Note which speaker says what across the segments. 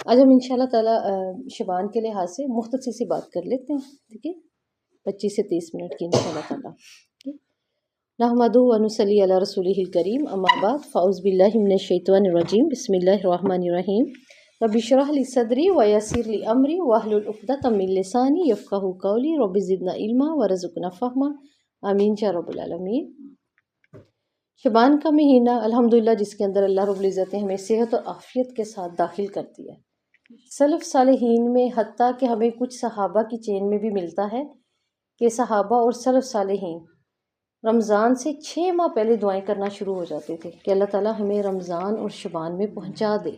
Speaker 1: آج ہم انشاءاللہ تعالیٰ شبان کے لحاظ سے مختصر سی بات کر لیتے ہیں، ٹھیک ہے، 25 سے 30 منٹ کی انشاءاللہ تعالیٰ. نحمدہ و نصلی علی رسولہ الکریم، اما بعد، فاعوذ باللہ من الشیطان الرجیم، بسم اللہ الرحمن الرحیم. رب اشرح لی صدری ویسر لی امری واحلل عقدۃ من لسانی یفقہوا قولی، رب زدنا علما ورزقنا فہما، آمین یا رب العالمین. شبان کا مہینہ الحمدللہ جس کے اندر اللہ رب العزت نے ہمیں صحت اور عافیت کے ساتھ داخل کر دیا ہے. سلف صالحین میں حتیٰ کہ ہمیں کچھ صحابہ کی چین میں بھی ملتا ہے کہ صحابہ اور سلف صالحین رمضان سے 6 ماہ پہلے دعائیں کرنا شروع ہو جاتے تھے کہ اللہ تعالیٰ ہمیں رمضان اور شبان میں پہنچا دے.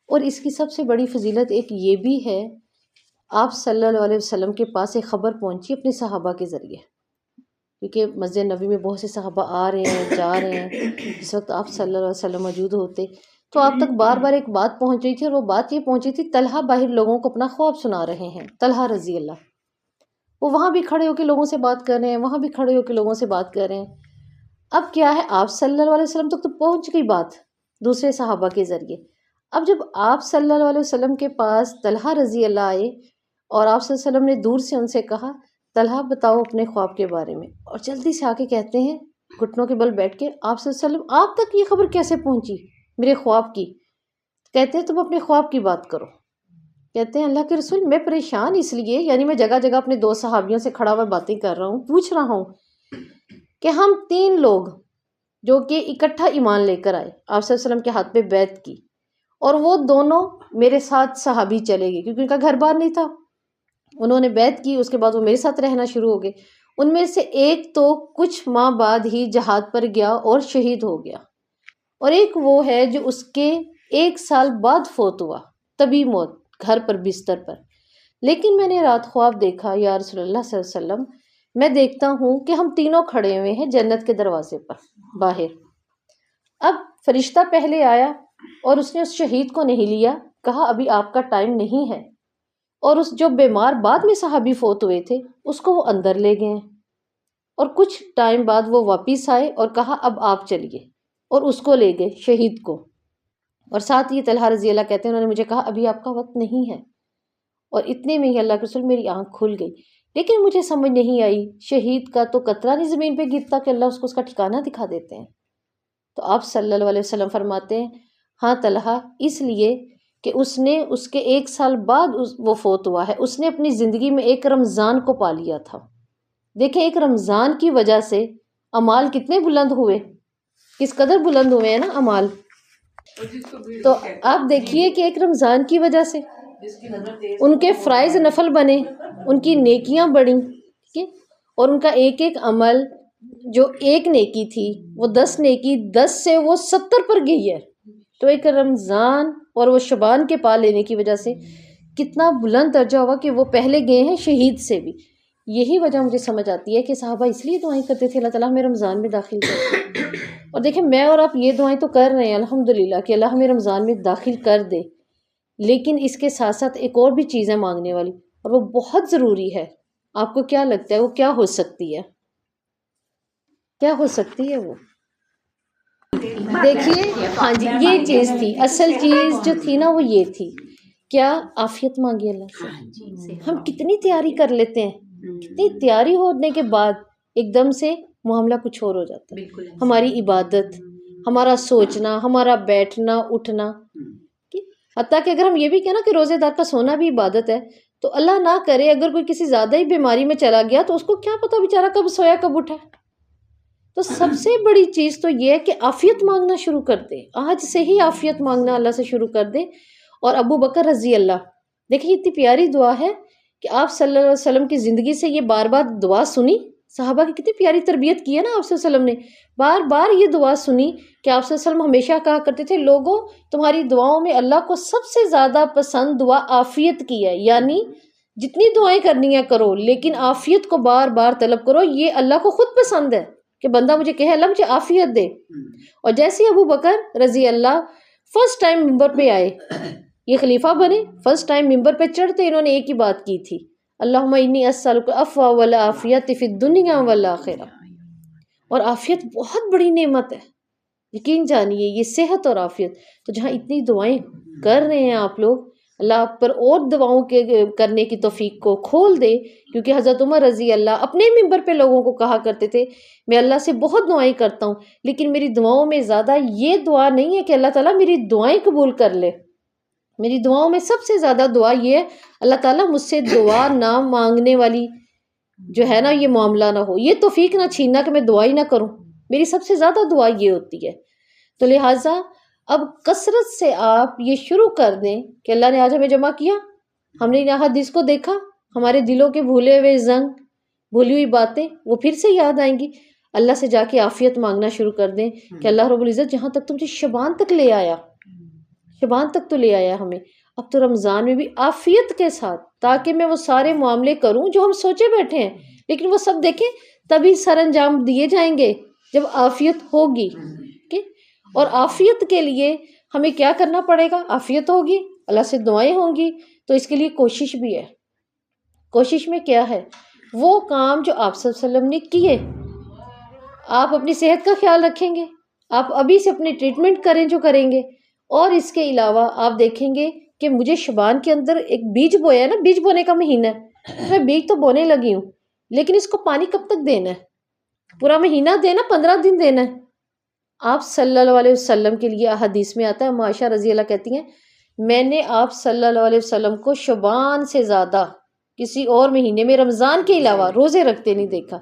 Speaker 1: اور اس کی سب سے بڑی فضیلت ایک یہ بھی ہے، آپ صلی اللہ علیہ وسلم کے پاس ایک خبر پہنچی اپنے صحابہ کے ذریعے، کیونکہ مسجد نبی میں بہت سے صحابہ آ رہے ہیں جا رہے ہیں. جس وقت آپ صلی اللہ علیہ وسلم موجود ہوتے تو آپ تک بار بار ایک بات پہنچ رہی تھی، اور وہ بات یہ پہنچی تھی، طلحہ باہر لوگوں کو اپنا خواب سنا رہے ہیں. طلحہ رضی اللہ، وہ وہاں بھی کھڑے ہو کے لوگوں سے بات کر رہے ہیں، وہاں بھی کھڑے ہو کے لوگوں سے بات کر رہے ہیں. اب کیا ہے، آپ صلی اللہ علیہ وسلم تک تو پہنچ گئی بات دوسرے صحابہ کے ذریعے. اب جب آپ صلی اللہ علیہ وسلم کے پاس طلحہ رضی اللہ آئے اور آپ صلی اللہ علیہ وسلم نے دور سے ان سے کہا طلحہ بتاؤ اپنے خواب کے بارے میں، اور جلدی سے آ کے کہتے ہیں گھٹنوں کے بل بیٹھ کے، آپ صلی اللہ علیہ وسلم آپ تک یہ خبر کیسے پہنچی میرے خواب کی؟ کہتے ہیں تم اپنے خواب کی بات کرو. کہتے ہیں اللہ کے رسول میں پریشان اس لیے، یعنی میں جگہ جگہ اپنے 2 صحابیوں سے کھڑا ہوا باتیں کر رہا ہوں، پوچھ رہا ہوں کہ ہم 3 لوگ جو کہ اکٹھا ایمان لے کر آئے، آپ صلی اللہ علیہ وسلم کے ہاتھ پہ بیعت کی، اور وہ دونوں میرے ساتھ صحابی چلے گئے کیونکہ ان کا گھر بار نہیں تھا. انہوں نے بیعت کی، اس کے بعد وہ میرے ساتھ رہنا شروع ہو گئے. ان میں سے ایک تو کچھ ماہ بعد ہی جہاد پر گیا اور شہید ہو گیا، اور ایک وہ ہے جو اس کے 1 سال بعد فوت ہوا، طبی موت، گھر پر بستر پر. لیکن میں نے رات خواب دیکھا یا رسول اللہ صلی اللہ علیہ وسلم، میں دیکھتا ہوں کہ ہم تینوں کھڑے ہوئے ہیں جنت کے دروازے پر باہر. اب فرشتہ پہلے آیا اور اس نے اس شہید کو نہیں لیا، کہا ابھی آپ کا ٹائم نہیں ہے، اور اس جو بیمار بعد میں صحابی فوت ہوئے تھے اس کو وہ اندر لے گئے، اور کچھ ٹائم بعد وہ واپس آئے اور کہا اب آپ چلیے، اور اس کو لے گئے شہید کو. اور ساتھ یہ طلحہ رضی اللہ کہتے ہیں انہوں نے مجھے کہا ابھی آپ کا وقت نہیں ہے. اور اتنے میں ہی اللہ کے رسول میری آنکھ کھل گئی. لیکن مجھے سمجھ نہیں آئی، شہید کا تو قطرہ نہیں زمین پہ گرتا کہ اللہ اس کو اس کا ٹھکانہ دکھا دیتے ہیں. تو آپ صلی اللہ علیہ وسلم فرماتے ہیں ہاں طلحہ، اس لیے کہ اس نے اس کے 1 سال بعد وہ فوت ہوا ہے، اس نے اپنی زندگی میں ایک رمضان کو پا لیا تھا. دیکھیں ایک رمضان کی وجہ سے اعمال کتنے بلند ہوئے، کس قدر بلند ہوئے ہیں نا اعمال. تو آپ دیکھیے کہ ایک رمضان کی وجہ سے ان کے فرائض نفل بنے، ان کی نیکیاں بڑھیں، ٹھیک ہے، اور ان کا ایک ایک عمل جو 1 نیکی تھی وہ 10 نیکی، 10 سے وہ 70 پر گئی ہے. تو ایک رمضان اور وہ شبان کے پا لینے کی وجہ سے کتنا بلند درجہ ہوا کہ وہ پہلے گئے ہیں شہید سے بھی. یہی وجہ مجھے سمجھ آتی ہے کہ صحابہ اس لیے دعائیں کرتے تھے اللہ تعالیٰ ہمیں رمضان میں داخل کر. اور دیکھیں میں اور آپ یہ دعائیں تو کر رہے ہیں الحمدللہ کہ اللہ ہمیں رمضان میں داخل کر دے، لیکن اس کے ساتھ ساتھ ایک اور بھی چیز ہے مانگنے والی، اور وہ بہت ضروری ہے. آپ کو کیا لگتا ہے وہ کیا ہو سکتی ہے؟ کیا ہو سکتی ہے وہ؟ دیکھیے ہاں جی، یہ چیز تھی، اصل چیز جو تھی نا وہ یہ تھی، کیا عافیت مانگی اللہ سے. ہم کتنی تیاری کر لیتے ہیں، کتنی تیاری ہونے کے بعد ایک دم سے معاملہ کچھ اور ہو جاتا ہے. ہماری عبادت، ہمارا سوچنا، ہمارا بیٹھنا اٹھنا، حتیٰ کہ اگر ہم یہ بھی کہنا کہ روزے دار کا سونا بھی عبادت ہے، تو اللہ نہ کرے اگر کوئی کسی زیادہ ہی بیماری میں چلا گیا تو اس کو کیا پتا بیچارہ کب سویا کب اٹھا. تو سب سے بڑی چیز تو یہ ہے کہ عافیت مانگنا شروع کر دے، آج سے ہی عافیت مانگنا اللہ سے شروع کر دے. اور ابو بکر رضی اللہ، دیکھیے اتنی پیاری دعا ہے کہ آپ صلی اللہ علیہ وسلم کی زندگی سے یہ بار بار دعا سنی. صحابہ کی کتنی پیاری تربیت کی ہے نا آپ صلی اللہ علیہ وسلم نے، بار بار یہ دعا سنی کہ آپ صلی اللہ علیہ وسلم ہمیشہ کہا کرتے تھے لوگوں تمہاری دعاؤں میں اللہ کو سب سے زیادہ پسند دعا عافیت کی ہے. یعنی جتنی دعائیں کرنی ہے کرو لیکن عافیت کو بار بار طلب کرو، یہ اللہ کو خود پسند ہے کہ بندہ مجھے کہے اللہ مجھے عافیت دے. اور جیسے ابو بکر رضی اللہ فرسٹ ٹائم ممبر پہ آئے، یہ خلیفہ بنے، فرسٹ ٹائم ممبر پہ چڑھتے انہوں نے ایک ہی بات کی تھی، اللہم انی اسألک العفو والعافیۃ فی الدنیا والآخرہ. اور عافیت بہت بڑی نعمت ہے، یقین جانیے یہ صحت اور عافیت. تو جہاں اتنی دعائیں کر رہے ہیں آپ لوگ، اللہ آپ پر اور دعاؤں کے کرنے کی توفیق کو کھول دے، کیونکہ حضرت عمر رضی اللہ اپنے منبر پہ لوگوں کو کہا کرتے تھے میں اللہ سے بہت دعائیں کرتا ہوں، لیکن میری دعاؤں میں زیادہ یہ دعا نہیں ہے کہ اللہ تعالیٰ میری دعائیں قبول کر لے، میری دعاؤں میں سب سے زیادہ دعا یہ ہے اللہ تعالیٰ مجھ سے دعا نہ مانگنے والی جو ہے نا یہ معاملہ نہ ہو، یہ توفیق نہ چھیننا کہ میں دعا ہی نہ کروں، میری سب سے زیادہ دعا یہ ہوتی ہے۔ تو لہٰذا اب کثرت سے آپ یہ شروع کر دیں کہ اللہ نے آج ہمیں جمع کیا، ہم نے یہاں حدیث کو دیکھا، ہمارے دلوں کے بھولے ہوئے زنگ، بھولی ہوئی باتیں وہ پھر سے یاد آئیں گی، اللہ سے جا کے عافیت مانگنا شروع کر دیں کہ اللہ رب العزت جہاں تک تم شبان تک لے آیا، شبان تک تو لے آیا ہمیں، اب تو رمضان میں بھی عافیت کے ساتھ، تاکہ میں وہ سارے معاملے کروں جو ہم سوچے بیٹھے ہیں، لیکن وہ سب دیکھیں تبھی سر انجام دیے جائیں گے جب عافیت ہوگی۔ اور عافیت کے لیے ہمیں کیا کرنا پڑے گا؟ عافیت ہوگی، اللہ سے دعائیں ہوں گی، تو اس کے لیے کوشش بھی ہے۔ کوشش میں کیا ہے؟ وہ کام جو آپ صلی اللہ علیہ وسلم نے کیے، آپ اپنی صحت کا خیال رکھیں گے، آپ ابھی سے اپنی ٹریٹمنٹ کریں جو کریں گے، اور اس کے علاوہ آپ دیکھیں گے کہ مجھے شبان کے اندر ایک بیج بویا ہے نا، بیج بونے کا مہینہ ہے، میں بیج تو بونے لگی ہوں، لیکن اس کو پانی کب تک دینا ہے؟ پورا مہینہ دینا، 15 دن دینا ہے؟ آپ صلی اللہ علیہ وسلم کے لیے حدیث میں آتا ہے، معاشہ رضی اللہ کہتی ہیں میں نے آپ صلی اللہ علیہ وسلم کو شبان سے زیادہ کسی اور مہینے میں رمضان کے علاوہ روزے رکھتے نہیں دیکھا۔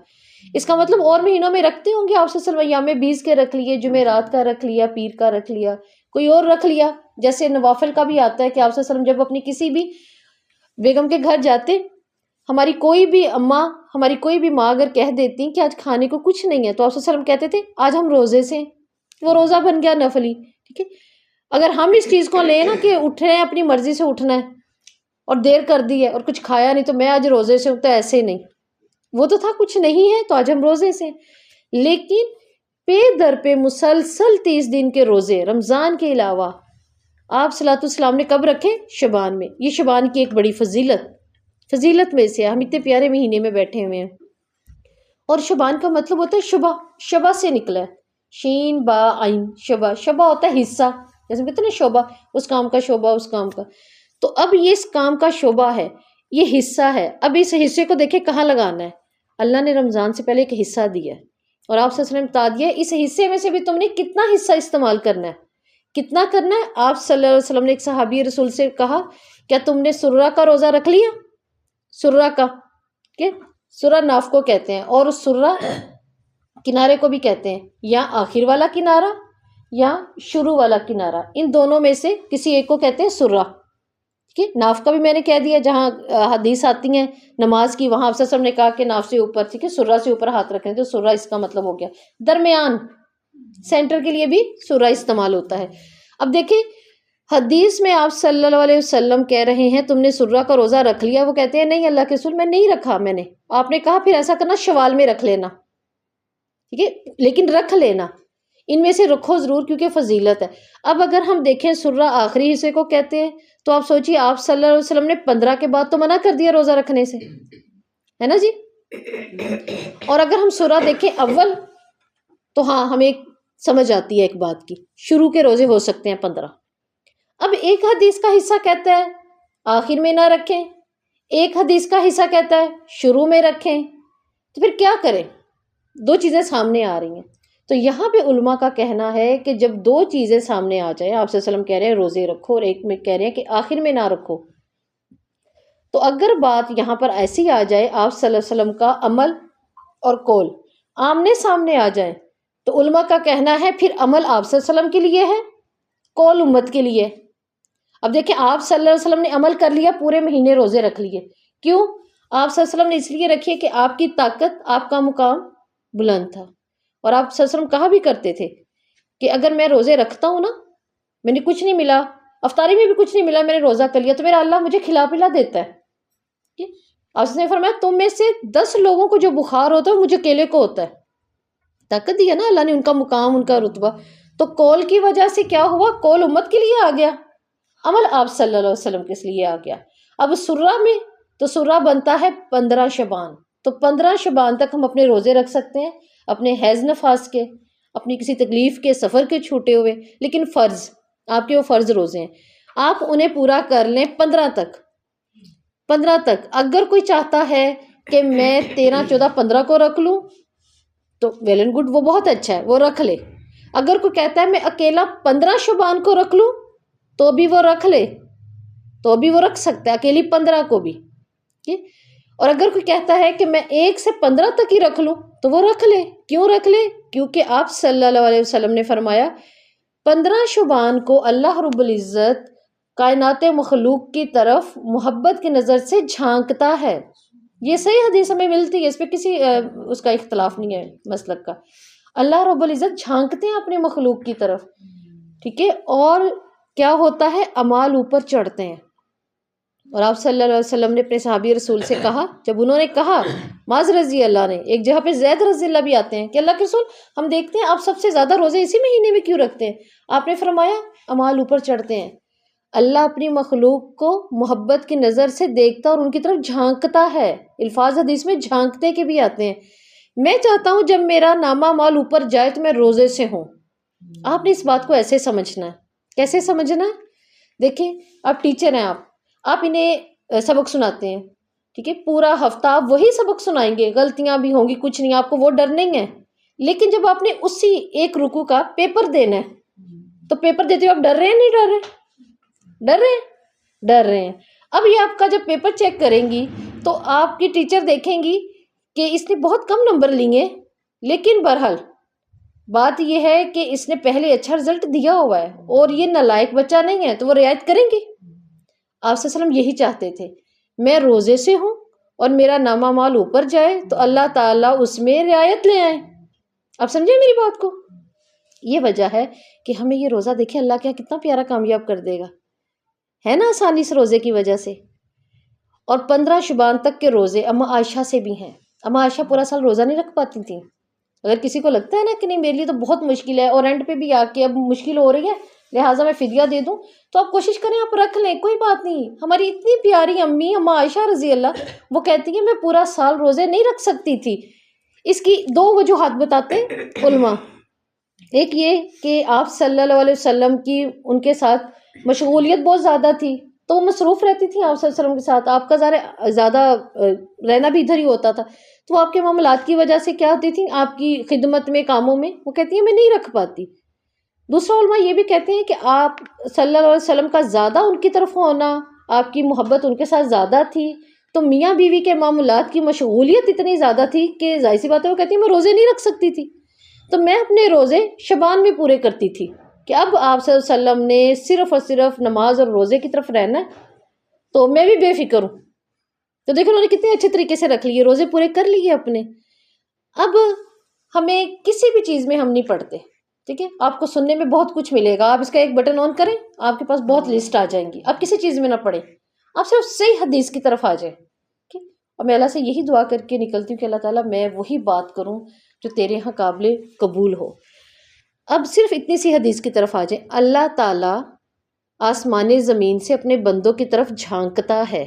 Speaker 1: اس کا مطلب اور مہینوں میں رکھتے ہوں گے آپ صلی اللہ علیہ وسلم، ایام بیس کے رکھ لیے، جمعرات کا رکھ لیا، پیر کا رکھ لیا، کوئی اور رکھ لیا، جیسے نوافل کا بھی آتا ہے کہ آپ صلی اللہ علیہ وسلم جب اپنی کسی بھی بیگم کے گھر جاتے، ہماری کوئی بھی ماں اگر کہہ دیتی کہ آج کھانے کو کچھ نہیں ہے، تو آپ صلی اللہ علیہ وسلم کہتے تھے آج ہم روزے سے ہیں، وہ روزہ بن گیا نفلی، ٹھیک ہے۔ اگر ہم اس چیز کو لیں نا کہ اٹھ رہے ہیں اپنی مرضی سے اٹھنا ہے اور دیر کر دی ہے اور کچھ کھایا نہیں تو میں آج روزے سے ہوں، تو ایسے نہیں، وہ تو تھا کچھ نہیں ہے تو آج ہم روزے سے ہیں۔ لیکن پے در پہ مسلسل 30 دن کے روزے رمضان کے علاوہ آپ صلی اللہ علیہ وسلم نے کب رکھے؟ شبان میں۔ یہ شبان کی ایک بڑی فضیلت میں سے ہم اتنے پیارے مہینے میں بیٹھے ہوئے ہیں، اور شبان کا مطلب ہوتا ہے شبہ سے نکلا ہے، شین با عین، شبہ ہوتا ہے حصہ، جیسے کہتے ہیں نا شعبہ، اس کام کا شعبہ، اس کام کا، تو اب یہ اس کام کا شعبہ ہے، یہ حصہ ہے، اب اس حصے کو دیکھیں کہاں لگانا ہے۔ اللہ نے رمضان سے پہلے ایک حصہ دیا ہے اور آپ صلی اللہ علیہ وسلم بتا دیا اس حصے میں سے بھی تم نے کتنا حصہ استعمال کرنا ہے، کتنا کرنا ہے۔ آپ صلی اللہ علیہ وسلم نے ایک صحابی رسول سے کہا کیا تم نے سرہ کا روزہ رکھ لیا؟ سرہ کا، کہ سرہ ناف کو کہتے ہیں، اور اس سرہ کنارے کو بھی کہتے ہیں، یا آخر والا کنارہ یا شروع والا کنارہ، ان دونوں میں سے کسی ایک کو کہتے ہیں سرہ۔ ٹھیک ہے، ناف کا بھی میں نے کہہ دیا، جہاں حدیث آتی ہیں نماز کی وہاں آپ صلی اللہ علیہ وسلم نے کہا کہ ناف سے اوپر، ٹھیک ہے، سرہ سے اوپر ہاتھ رکھیں، تو سرہ اس کا مطلب ہو گیا درمیان، سینٹر کے لیے بھی سرہ استعمال ہوتا ہے۔ اب دیکھیں حدیث میں آپ صلی اللہ علیہ وسلم کہہ رہے ہیں تم نے سرہ کا روزہ رکھ لیا، وہ کہتے ہیں نہیں اللہ کے رسول میں نہیں رکھا میں نے۔ آپ نے کہا پھر ایسا کرنا شوال میں رکھ لینا، ٹھیک ہے، لیکن رکھ لینا، ان میں سے رکھو ضرور کیونکہ فضیلت ہے۔ اب اگر ہم دیکھیں سرہ آخری حصے کو کہتے ہیں، تو آپ سوچیے آپ صلی اللہ علیہ وسلم نے 15 کے بعد تو منع کر دیا روزہ رکھنے سے، ہے نا جی۔ اور اگر ہم سورہ دیکھیں اول، تو ہاں ہمیں سمجھ آتی ہے ایک بات کی، شروع کے روزے ہو سکتے ہیں 15۔ اب ایک حدیث کا حصہ کہتا ہے آخر میں نہ رکھیں، ایک حدیث کا حصہ کہتا ہے شروع میں رکھیں، تو پھر کیا کریں؟ دو چیزیں سامنے آ رہی ہیں، تو یہاں پہ علماء کا کہنا ہے کہ جب دو چیزیں سامنے آ جائیں، آپ صلی اللہ علیہ وسلم کہہ رہے ہیں روزے رکھو اور ایک میں کہہ رہے ہیں کہ آخر میں نہ رکھو، تو اگر بات یہاں پر ایسی آ جائے آپ صلی اللہ علیہ وسلم کا عمل اور قول آمنے سامنے آ جائیں، تو علماء کا کہنا ہے پھر عمل آپ صلی اللہ علیہ وسلم کے لیے ہے، قول امت کے لیے۔ اب دیکھیں آپ صلی اللہ علیہ وسلم نے عمل کر لیا، پورے مہینے روزے رکھ لیے، کیوں؟ آپ صلی اللہ علیہ وسلم نے اس لیے رکھیے کہ آپ کی طاقت، آپ کا مقام بلند تھا، اور آپ صلی اللہ علیہ وسلم کہا بھی کرتے تھے کہ اگر میں روزے رکھتا ہوں نا، میں نے کچھ نہیں ملا، افطاری میں بھی کچھ نہیں ملا، میں نے روزہ کر لیا، تو میرا اللہ مجھے کھلا پلا دیتا ہے۔ آپ نے فرمایا تم میں سے 10 لوگوں کو جو بخار ہوتا ہے وہ مجھے اکیلے کو ہوتا ہے، طاقت دی ہے نا اللہ نے، ان کا مقام، ان کا رتبہ۔ تو قول کی وجہ سے کیا ہوا؟ قول امت کے لیے آ گیا، عمل آپ صلی اللہ علیہ وسلم کے لیے آ گیا۔ اب سرہ میں تو سرہ بنتا ہے 15 شبان، تو 15 شبان تک ہم اپنے روزے رکھ سکتے ہیں، اپنے حیض نفاس کے، اپنی کسی تکلیف کے، سفر کے چھوٹے ہوئے، لیکن فرض آپ کے وہ فرض روزے ہیں۔ آپ انہیں پورا کر لیں 15 تک. 15 تک. اگر کوئی چاہتا ہے کہ میں 13 14 15 کو رکھ لوں تو ویل اینڈ گڈ، وہ بہت اچھا ہے، وہ رکھ لے. اگر کوئی کہتا ہے میں اکیلا 15 شعبان کو رکھ لوں تو بھی وہ رکھ لے، تو بھی وہ رکھ سکتا ہے اکیلی 15 کو بھی. اور اگر کوئی کہتا ہے کہ میں 1 سے 15 تک ہی رکھ لوں تو وہ رکھ لے. کیوں رکھ لے؟ کیونکہ آپ صلی اللہ علیہ وسلم نے فرمایا 15 شعبان کو اللہ رب العزت کائنات مخلوق کی طرف محبت کی نظر سے جھانکتا ہے. یہ صحیح حدیث ہمیں ملتی ہے، اس پہ کسی اس کا اختلاف نہیں ہے مسلک کا. اللہ رب العزت جھانکتے ہیں اپنے مخلوق کی طرف، ٹھیک ہے. اور کیا ہوتا ہے؟ اعمال اوپر چڑھتے ہیں. اور آپ صلی اللہ علیہ وسلم نے اپنے صحابی رسول سے کہا، جب انہوں نے کہا معاذ رضی اللہ نے، ایک جگہ پہ زید رضی اللہ بھی آتے ہیں کہ اللہ کے رسول ہم دیکھتے ہیں آپ سب سے زیادہ روزے اسی مہینے میں کیوں رکھتے ہیں؟ آپ نے فرمایا اعمال اوپر چڑھتے ہیں. اللہ اپنی مخلوق کو محبت کی نظر سے دیکھتا اور ان کی طرف جھانکتا ہے. الفاظ حدیث میں جھانکتے کے بھی آتے ہیں. میں چاہتا ہوں جب میرا نامہ اعمال اوپر جائے تو میں روزے سے ہوں. آپ نے اس بات کو ایسے سمجھنا ہے. کیسے سمجھنا ہے؟ دیکھیں آپ ٹیچر ہیں، آپ انہیں سبق سناتے ہیں، ٹھیک ہے. پورا ہفتہ آپ وہی سبق سنائیں گے، غلطیاں بھی ہوں گی، کچھ نہیں، آپ کو وہ ڈر نہیں ہے. لیکن جب آپ نے اسی ایک رکوع کا پیپر دینا ہے تو پیپر دیتے ہوئے آپ ڈر رہے ہیں نہیں ڈر رہے؟ ڈر رہے ہیں، ڈر رہے ہیں. اب یہ آپ کا جب پیپر چیک کریں گی تو آپ کی ٹیچر دیکھیں گی کہ اس نے بہت کم نمبر لیے، لیکن بہرحال بات یہ ہے کہ اس نے پہلے اچھا رزلٹ دیا ہوا ہے اور یہ نالائق بچہ نہیں ہے، تو وہ رعایت کریں گے. آپ صلی اللہ علیہ وسلم یہی چاہتے تھے، میں روزے سے ہوں اور میرا نامہ اعمال اوپر جائے تو اللہ تعالیٰ اس میں رعایت لے آئے. آپ سمجھیں میری بات کو؟ یہ وجہ ہے کہ ہمیں یہ روزہ دیکھیں اللہ کیا کتنا پیارا کامیاب کر دے گا، ہے نا، آسانی سے روزے کی وجہ سے. اور 15 شعبان تک کے روزے اما عائشہ سے بھی ہیں. اما عائشہ پورا سال روزہ نہیں رکھ پاتی تھیں. اگر کسی کو لگتا ہے نا کہ نہیں میرے لیے تو بہت مشکل ہے اور اینڈ پہ بھی آ کے اب مشکل ہو رہی ہے لہٰذا میں فدیہ دے دوں، تو آپ کوشش کریں آپ رکھ لیں، کوئی بات نہیں. ہماری اتنی پیاری امی اما عائشہ رضی اللہ وہ کہتی ہیں میں پورا سال روزے نہیں رکھ سکتی تھی. اس کی 2 وجوہات بتاتے ہیں علماء. ایک یہ کہ آپ صلی اللہ علیہ وسلم کی ان کے ساتھ مشغولیت بہت زیادہ تھی تو وہ مصروف رہتی تھی آپ صلی اللہ علیہ وسلم کے ساتھ. آپ کا زیادہ رہنا بھی ادھر ہی ہوتا تھا، تو آپ کے معاملات کی وجہ سے کیا ہوتی تھی آپ کی خدمت میں کاموں میں وہ کہتی ہیں میں نہیں رکھ پاتی. دوسرا علماء یہ بھی کہتے ہیں کہ آپ صلی اللہ علیہ وسلم کا زیادہ ان کی طرف ہونا، آپ کی محبت ان کے ساتھ زیادہ تھی، تو میاں بیوی کے معاملات کی مشغولیت اتنی زیادہ تھی کہ ظاہر سی بات ہے وہ کہتی ہیں میں روزے نہیں رکھ سکتی تھی، تو میں اپنے روزے شعبان میں پورے کرتی تھی کہ اب آپ صلی اللہ علیہ وسلم نے صرف اور صرف نماز اور روزے کی طرف رہنا ہے تو میں بھی بے فکر ہوں. تو دیکھو انہوں نے کتنے اچھے طریقے سے رکھ لیے، روزے پورے کر لیے اپنے. اب ہمیں کسی بھی چیز میں ہم نہیں پڑھتے، ٹھیک ہے. آپ کو سننے میں بہت کچھ ملے گا، آپ اس کا ایک بٹن آن کریں آپ کے پاس بہت لسٹ آ جائیں گی. آپ کسی چیز میں نہ پڑھیں، آپ صرف صحیح حدیث کی طرف آ جائیں. اور میں اللہ سے یہی دعا کر کے نکلتی ہوں کہ اللہ تعالیٰ میں وہی بات کروں جو تیرے ہاں قابل قبول ہو. اب صرف اتنی سی حدیث کی طرف آ جائیں. اللہ تعالیٰ آسمان زمین سے اپنے بندوں کی طرف جھانکتا ہے،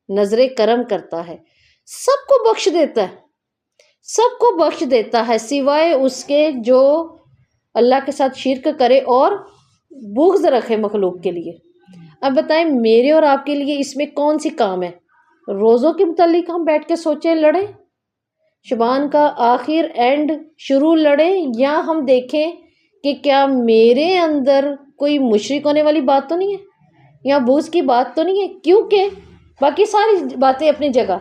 Speaker 1: نظر کرم کرتا ہے، سب کو بخش دیتا ہے، سب کو بخش دیتا ہے سوائے اس کے جو اللہ کے ساتھ شرک کرے اور بغض رکھے مخلوق کے لیے. اب بتائیں میرے اور آپ کے لیے اس میں کون سی کام ہے؟ روزوں کے متعلق ہم بیٹھ کے سوچیں لڑیں، شعبان کا آخر اینڈ شروع لڑیں، یا ہم دیکھیں کہ کیا میرے اندر کوئی مشرک ہونے والی بات تو نہیں ہے یا بغض کی بات تو نہیں ہے. کیونکہ باقی ساری باتیں اپنی جگہ.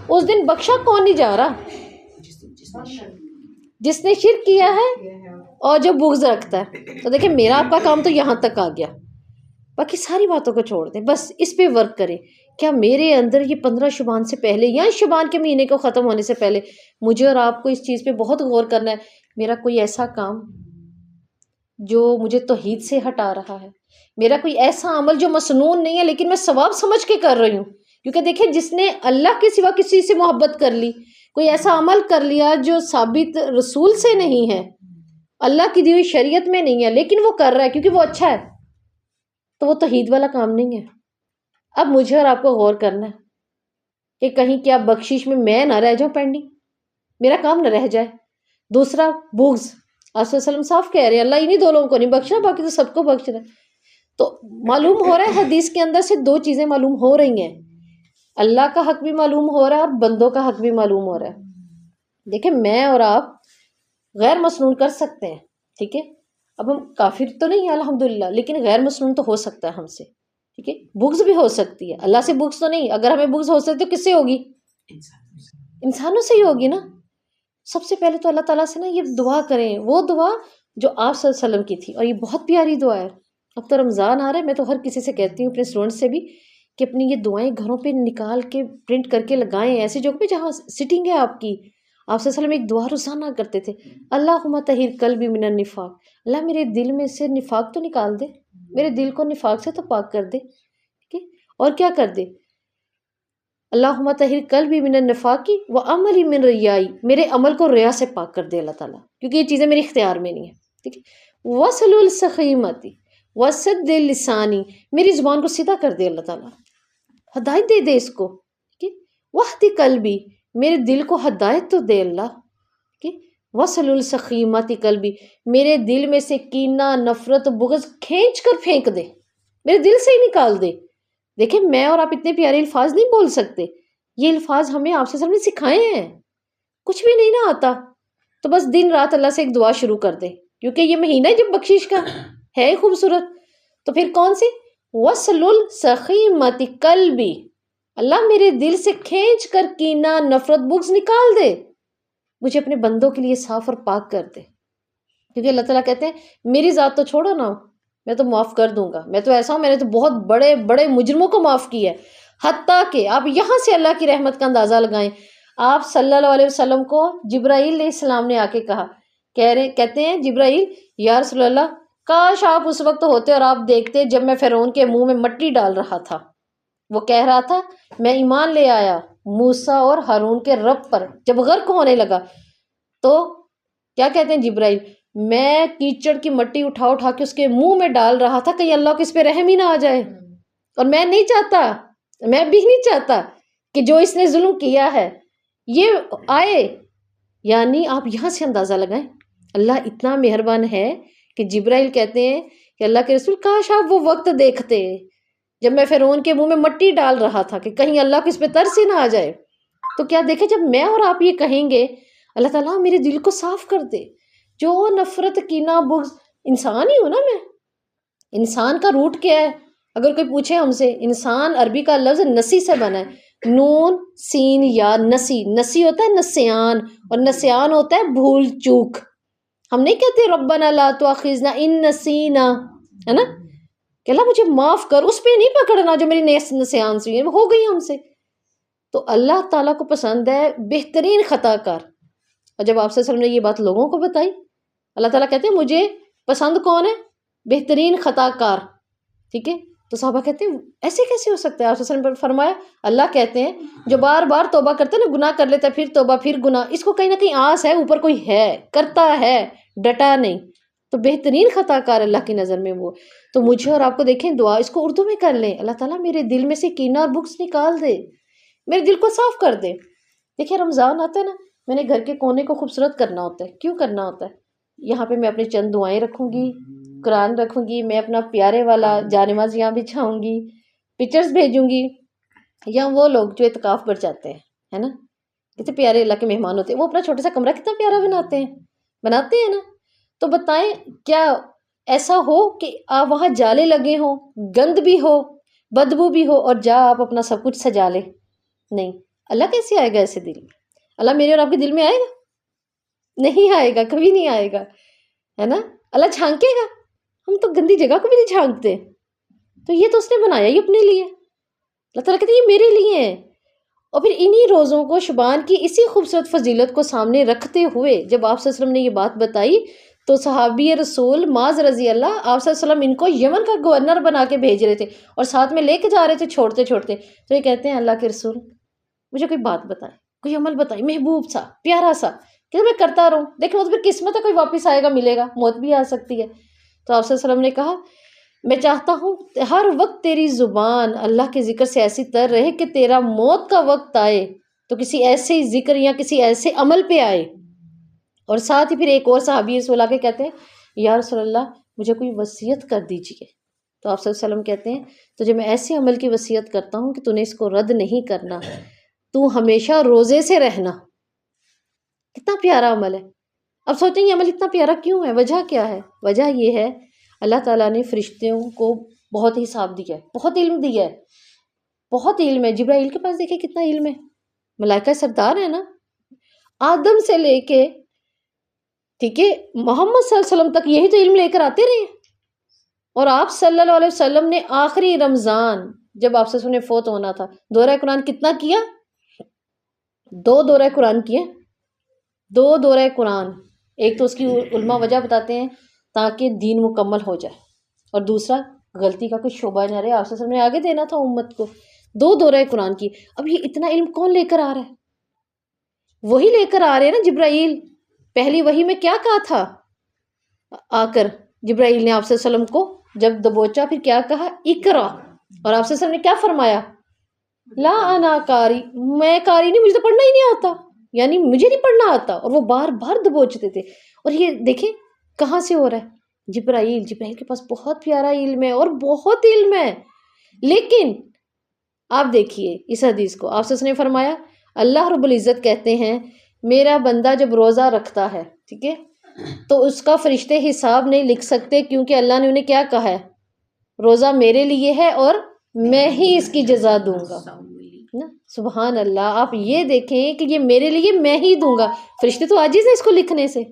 Speaker 1: اس دن بخشا کون نہیں جا رہا؟ جس نے شرک کیا ہے اور جو بغض رکھتا ہے. تو دیکھیں میرا آپ کا کام تو یہاں تک آ گیا، باقی ساری باتوں کو چھوڑ دیں، بس اس پہ ورک کریں. کیا میرے اندر یہ 15 شعبان سے پہلے یا شعبان کے مہینے کو ختم ہونے سے پہلے مجھے اور آپ کو اس چیز پہ بہت غور کرنا ہے، میرا کوئی ایسا کام جو مجھے توحید سے ہٹا رہا ہے، میرا کوئی ایسا عمل جو مسنون نہیں ہے لیکن میں ثواب سمجھ کے کر رہی ہوں. کیونکہ دیکھیں جس نے اللہ کے سوا کسی سے محبت کر لی، کوئی ایسا عمل کر لیا جو ثابت رسول سے نہیں ہے، اللہ کی دی ہوئی شریعت میں نہیں ہے، لیکن وہ کر رہا ہے کیونکہ وہ اچھا ہے، تو وہ توحید والا کام نہیں ہے. اب مجھے اور آپ کو غور کرنا ہے کہ کہیں کیا بخشش میں نہ رہ جاؤں پینڈنگ، میرا کام نہ رہ جائے. دوسرا بغض، آپ صلی اللہ علیہ وسلم صاف کہہ رہے ہیں اللہ انہی 2 لوگوں کو نہیں بخشنا باقی تو سب کو بخش رہا ہے. تو معلوم ہو رہا ہے حدیث کے اندر سے دو چیزیں معلوم ہو رہی ہیں، اللہ کا حق بھی معلوم ہو رہا ہے اور بندوں کا حق بھی معلوم ہو رہا ہے۔ دیکھیں میں اور آپ غیر مسنون کر سکتے ہیں، ٹھیک ہے، اب ہم کافر تو نہیں ہیں الحمدللہ، لیکن غیر مسنون تو ہو سکتا ہے ہم سے، ٹھیک ہے، بغض بھی ہو سکتی ہے، اللہ سے بغض تو نہیں، اگر ہمیں بغض ہو سکتی تو کس سے ہوگی؟ انسانوں سے ہی ہوگی نا۔ سب سے پہلے تو اللہ تعالیٰ سے نا یہ دعا کریں، وہ دعا جو آپ صلی اللہ علیہ وسلم کی تھی، اور یہ بہت پیاری دعا ہے۔ اب تو رمضان آ رہا ہے، میں تو ہر کسی سے کہتی ہوں، اپنے اسٹوڈنٹ سے بھی، کہ اپنی یہ دعائیں گھروں پہ نکال کے پرنٹ کر کے لگائیں، ایسی جگہ پہ جہاں سٹنگ ہے آپ کی۔ آپ صلی اللہ علیہ وسلم ایک دعا روزانہ کرتے تھے، اللہم طہر قلبی من النفاق، اللہ میرے دل میں سے نفاق تو نکال دے، میرے دل کو نفاق سے تو پاک کر دے، ٹھیک ہے، اور کیا کر دے؟ اللہم طہر قلبی من النفاق وعملی من ریائی، میرے عمل کو ریا سے پاک کر دے اللہ تعالیٰ، کیونکہ یہ چیزیں میرے اختیار میں نہیں ہیں، ٹھیک ہے، وصل السخیمتی وسد لسانی، میری زبان کو سیدھا کر دے اللہ تعالیٰ، ہدایت دے اس کو، ٹھیک ہے، وحد قلبی، میرے دل کو ہدایت تو دے اللہ، ٹھیک ہے، وصل السخیمتی قلبی، میرے دل میں سے کینہ نفرت بغض کھینچ کر پھینک دے، میرے دل سے ہی نکال دے۔ دیکھیں میں اور آپ اتنے پیارے الفاظ نہیں بول سکتے، یہ الفاظ ہمیں آپ سے نے سکھائے ہیں، کچھ بھی نہیں نہ آتا، تو بس دن رات اللہ سے ایک دعا شروع کر دے، کیونکہ یہ مہینہ جب بخشش کا ہے خوبصورت، تو پھر کون سی؟ وصل السخیمۃ قلبی، اللہ میرے دل سے کھینچ کر کینہ نفرت بغض نکال دے، مجھے اپنے بندوں کے لیے صاف اور پاک کر دے، کیونکہ اللہ تعالیٰ کہتے ہیں میری ذات تو چھوڑو نا، میں تو معاف کر دوں گا، میں تو ایسا ہوں، میں نے تو بہت بڑے بڑے مجرموں کو معاف کیا ہے، حتیٰ کہ آپ یہاں سے اللہ کی رحمت کا اندازہ لگائیں، آپ صلی اللہ علیہ وسلم کو جبرائیل علیہ السلام نے آ کے کہا، کہتے ہیں جبرائیل یا رسول اللہ کاش آپ اس وقت ہوتے اور آپ دیکھتے جب میں فرعون کے منہ میں مٹی ڈال رہا تھا، وہ کہہ رہا تھا میں ایمان لے آیا موسیٰ اور ہارون کے رب پر، جب غرق ہونے لگا تو کیا کہتے ہیں جبرائیل، میں کیچڑ کی مٹی اٹھا اٹھا کے اس کے منہ میں ڈال رہا تھا، کہیں اللہ کو اس پہ رحم ہی نہ آ جائے، اور میں نہیں چاہتا، میں بھی نہیں چاہتا کہ جو اس نے ظلم کیا ہے یہ آئے، یعنی آپ یہاں سے اندازہ لگائیں اللہ اتنا مہربان ہے کہ جبرائیل کہتے ہیں کہ اللہ کے رسول کاش آپ وہ وقت دیکھتے جب میں فرعون کے منہ میں مٹی ڈال رہا تھا کہ کہیں اللہ کو اس پہ ترس ہی نہ آ جائے، تو کیا دیکھیں جب میں اور آپ یہ کہیں گے اللہ تعالیٰ میرے دل کو صاف کر دے، جو نفرت کینہ بغض، انسان ہی ہوں نا میں، انسان کا روٹ کیا ہے؟ اگر کوئی پوچھے ہم سے، انسان عربی کا لفظ نسی سے بنا ہے، نون سین یا، نسی، نسی ہوتا ہے نسیان، اور نسیان ہوتا ہے بھول چوک، ہم نہیں کہتے ربنا لا تؤاخذنا ان نسینا، ہے نا، کہ اللہ مجھے معاف کر، اس پہ نہیں پکڑنا جو میری نسیان سے ہو گئی ہم سے، تو اللہ تعالیٰ کو پسند ہے بہترین خطا کار، اور جب آپ صلی اللہ علیہ وسلم نے یہ بات لوگوں کو بتائی، اللہ تعالیٰ کہتے ہیں مجھے پسند کون ہے؟ بہترین خطا کار، ٹھیک ہے، تو صحابہ کہتے ہیں ایسے کیسے ہو سکتا ہے؟ آپ صلی اللہ علیہ وسلم نے فرمایا اللہ کہتے ہیں جو بار بار توبہ کرتا ہے نا، گناہ کر لیتا ہے پھر توبہ پھر گناہ، اس کو کہیں نہ کہیں آس ہے اوپر کوئی ہے، کرتا ہے، ڈٹا نہیں، تو بہترین خطا کار اللہ کی نظر میں وہ، تو مجھے اور آپ کو دیکھیں دعا اس کو اردو میں کر لیں، اللہ تعالیٰ میرے دل میں سے کینہ اور بغض نکال دے، میرے دل کو صاف کر دے۔ دیکھیں رمضان آتا ہے نا، میں نے گھر کے کونے کو خوبصورت کرنا ہوتا ہے، کیوں کرنا ہوتا ہے؟ یہاں پہ میں اپنی چند دعائیں رکھوں گی، قرآن رکھوں گی، میں اپنا پیارے والا جانماز یہاں بچھاؤں گی، پکچرز بھیجوں گی، یا وہ لوگ جو اعتکاف پر جاتے ہیں، ہے نا، کتنے پیارے اللہ کے مہمان ہوتے ہیں، وہ اپنا چھوٹا سا کمرہ کتنا پیارا بناتے ہیں نا، تو بتائیں کیا ایسا ہو کہ آپ وہاں جالے لگے ہوں، گند بھی ہو، بدبو بھی ہو، اور آپ اپنا سب کچھ سجا لے؟ نہیں، اللہ کیسے آئے گا ایسے دل میں؟ اللہ میرے اور آپ کے دل میں آئے گا؟ نہیں آئے گا، کبھی نہیں آئے گا، ہے نا، اللہ چھانکے گا؟ ہم تو گندی جگہ کو بھی نہیں چھانکتے، تو یہ تو اس نے بنایا ہی اپنے لیے، اللہ تعالیٰ کہتے ہیں یہ میرے لیے ہیں۔ اور پھر انہی روزوں کو شعبان کی اسی خوبصورت فضیلت کو سامنے رکھتے ہوئے جب آپ صلی اللہ علیہ وسلم نے یہ بات بتائی تو صحابی رسول معاذ رضی اللہ آپ صلی اللہ علیہ وسلم ان کو یمن کا گورنر بنا کے بھیج رہے تھے اور ساتھ میں لے کے جا رہے تھے چھوڑتے چھوڑتے، تو یہ کہتے ہیں اللہ کے رسول مجھے کوئی بات بتائے، کوئی عمل بتائے محبوب سا پیارا سا کہ میں کرتا رہوں، دیکھیں وہ تو پھر قسمت ہے، کوئی واپس آئے گا ملے گا، موت بھی آ سکتی ہے۔ تو آپ صلی اللہ علیہ وسلم نے کہا میں چاہتا ہوں ہر وقت تیری زبان اللہ کے ذکر سے ایسی تر رہے کہ تیرا موت کا وقت آئے تو کسی ایسے ذکر یا کسی ایسے عمل پہ آئے۔ اور ساتھ ہی پھر ایک اور صحابی رسول اللہ کے کہتے ہیں یا رسول اللہ مجھے کوئی وصیت کر دیجئے، تو آپ صلی اللہ علیہ وسلم کہتے ہیں تجھے میں ایسے عمل کی وصیت کرتا ہوں کہ تو نے اس کو رد نہیں کرنا، تو ہمیشہ روزے سے رہنا۔ کتنا پیارا عمل ہے۔ اب سوچیں یہ عمل اتنا پیارا کیوں ہے؟ وجہ کیا ہے؟ وجہ یہ ہے اللہ تعالیٰ نے فرشتوں کو بہت حساب دیا ہے، بہت علم دیا ہے، بہت علم ہے۔ جبرائیل کے پاس دیکھیں کتنا علم ہے، ملائکہ سردار ہے نا، آدم سے لے کے ٹھیک ہے محمد صلی اللہ علیہ وسلم تک یہی تو علم لے کر آتے رہے ہیں۔ اور آپ صلی اللہ علیہ وسلم نے آخری رمضان جب آپ سے سنے فوت ہونا تھا، دورہ قرآن کتنا کیا؟ 2 دورہ قرآن کیے، 2 دورہ قرآن۔ ایک تو اس کی علماء وجہ بتاتے ہیں تاکہ دین مکمل ہو جائے، اور دوسرا غلطی کا کوئی شعبہ نہ رہے، آپ صلی اللہ علیہ وسلم نے آگے دینا تھا امت کو۔ 2 دورہ قرآن کی۔ اب یہ اتنا علم کون لے کر آ رہا ہے؟ وہی لے کر آ رہے ہیں نا جبرائیل۔ پہلی وحی میں کیا کہا تھا آ کر جبرائیل نے آپ صلی اللہ علیہ وسلم کو جب دبوچا، پھر کیا کہا؟ اقرا۔ اور آپ صلی اللہ علیہ وسلم نے کیا فرمایا؟ لا انا قاری، میں قاری نہیں، مجھے تو پڑھنا ہی نہیں آتا، یعنی مجھے نہیں پڑھنا آتا۔ اور وہ بار بار دبوچتے تھے۔ اور یہ دیکھیں کہاں سے ہو رہا ہے؟ جبرائیل کے پاس بہت پیارا علم ہے اور بہت علم ہے۔ لیکن آپ دیکھیے اس حدیث کو، آپ سے نے فرمایا اللہ رب العزت کہتے ہیں میرا بندہ جب روزہ رکھتا ہے ٹھیک ہے تو اس کا فرشتے حساب نہیں لکھ سکتے، کیونکہ اللہ نے انہیں کیا کہا ہے؟ روزہ میرے لیے ہے اور میں ہی اس کی جزا دوں گا نا۔ سبحان اللہ، آپ یہ دیکھیں کہ یہ میرے لیے میں ہی دوں گا۔ فرشتے تو عاجز ہیں اس کو لکھنے سے،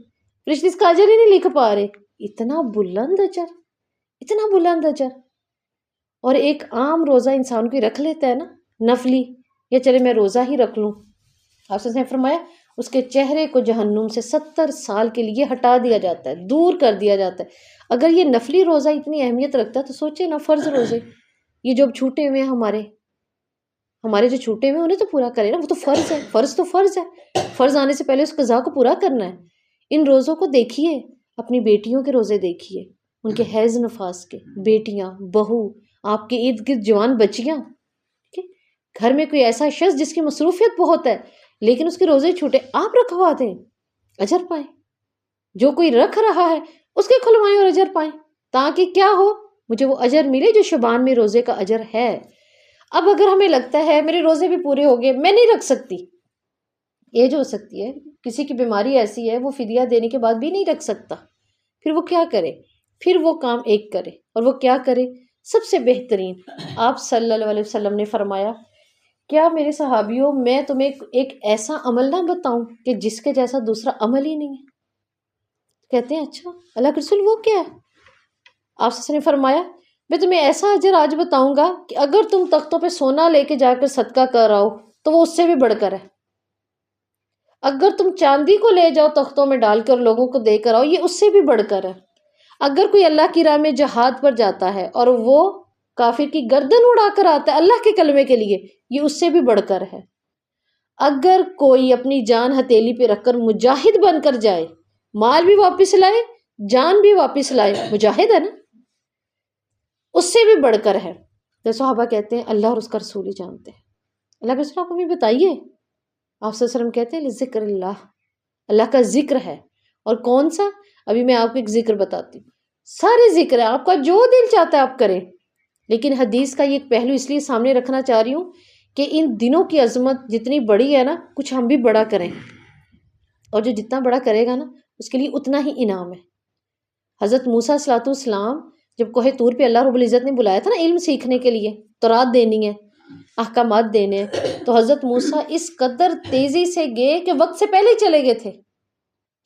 Speaker 1: فرشتے اس کا اجر ہی نہیں لکھ پا رہے۔ اتنا بلند اجر، اتنا بلند اجر۔ اور ایک عام روزہ انسان کو رکھ لیتا ہے نا نفلی، یا چلے میں روزہ ہی رکھ لوں، آپ نے فرمایا اس کے چہرے کو جہنم سے 70 سال کے لیے ہٹا دیا جاتا ہے، دور کر دیا جاتا ہے۔ اگر یہ نفلی روزہ اتنی اہمیت رکھتا ہے تو سوچے نا فرض روزے، یہ جو اب چھوٹے ہوئے ہیں ہمارے جو چھوٹے ہوئے ہیں انہیں تو پورا کرے نا، وہ تو فرض ہے، فرض تو فرض ہے، فرض آنے سے پہلے اس قضا کو پورا کرنا ہے۔ ان روزوں کو دیکھیے، اپنی بیٹیوں کے روزے دیکھیے، ان کے حیض نفاس کے، بیٹیاں، بہو، آپ کے ارد گرد جوان بچیاں، گھر میں کوئی ایسا شخص جس کی مصروفیت بہت ہے لیکن اس کے روزے چھوٹے، آپ رکھوا دیں، اجر پائیں۔ جو کوئی رکھ رہا ہے اس کے کھلوائیں اور اجر پائیں، تاکہ کیا ہو، مجھے وہ اجر ملے جو شبان میں روزے کا اجر ہے۔ اب اگر ہمیں لگتا ہے میرے روزے بھی پورے ہو گئے، میں نہیں رکھ سکتی، یہ جو ہو سکتی ہے کسی کی بیماری ایسی ہے وہ فدیہ دینے کے بعد بھی نہیں رکھ سکتا، پھر وہ کیا کرے؟ پھر وہ کام ایک کرے، اور وہ کیا کرے؟ سب سے بہترین آپ صلی اللہ علیہ وسلم نے فرمایا کیا میرے صحابیوں میں تمہیں ایک ایسا عمل نہ بتاؤں کہ جس کے جیسا دوسرا عمل ہی نہیں ہے؟ کہتے ہیں اچھا اللہ کے رسول وہ کیا ہے؟ آپ سے نے فرمایا میں تمہیں ایسا اجر آج بتاؤں گا کہ اگر تم تختوں پہ سونا لے کے جا کر صدقہ کر آؤ تو وہ اس سے بھی بڑھ کر ہے، اگر تم چاندی کو لے جاؤ تختوں میں ڈال کر لوگوں کو دے کر آؤ یہ اس سے بھی بڑھ کر ہے، اگر کوئی اللہ کی راہ میں جہاد پر جاتا ہے اور وہ کافر کی گردن اڑا کر آتا ہے اللہ کے کلمے کے لیے یہ اس سے بھی بڑھ کر ہے، اگر کوئی اپنی جان ہتھیلی پہ رکھ کر مجاہد بن کر جائے، مال بھی واپس لائے جان بھی واپس لائے، مجاہد ہے نا، اس سے بھی بڑھ کر ہے۔ تو صحابہ کہتے ہیں اللہ اور اس کا رسول ہی جانتے ہیں۔ اللہ کے رسول آپ ہمیں بتائیے، آپ صلی اللہ علیہ وسلم کہتے ہیں ذکر اللہ کا ذکر ہے، اور کون سا؟ ابھی میں آپ کو ایک ذکر بتاتی ہوں، سارے ذکر ہے، آپ کا جو دل چاہتا ہے آپ کریں، لیکن حدیث کا یہ ایک پہلو اس لیے سامنے رکھنا چاہ رہی ہوں کہ ان دنوں کی عظمت جتنی بڑی ہے نا کچھ ہم بھی بڑا کریں، اور جو جتنا بڑا کرے گا نا اس کے لیے اتنا ہی انعام ہے۔ حضرت موسیٰ صلی اللہ علیہ وسلم جب کوہ طور پہ اللہ رب العزت نے بلایا تھا نا علم سیکھنے کے لیے، تورات دینی ہے، احکامات دینے ہیں، تو حضرت موسیٰ اس قدر تیزی سے گئے کہ وقت سے پہلے ہی چلے گئے تھے،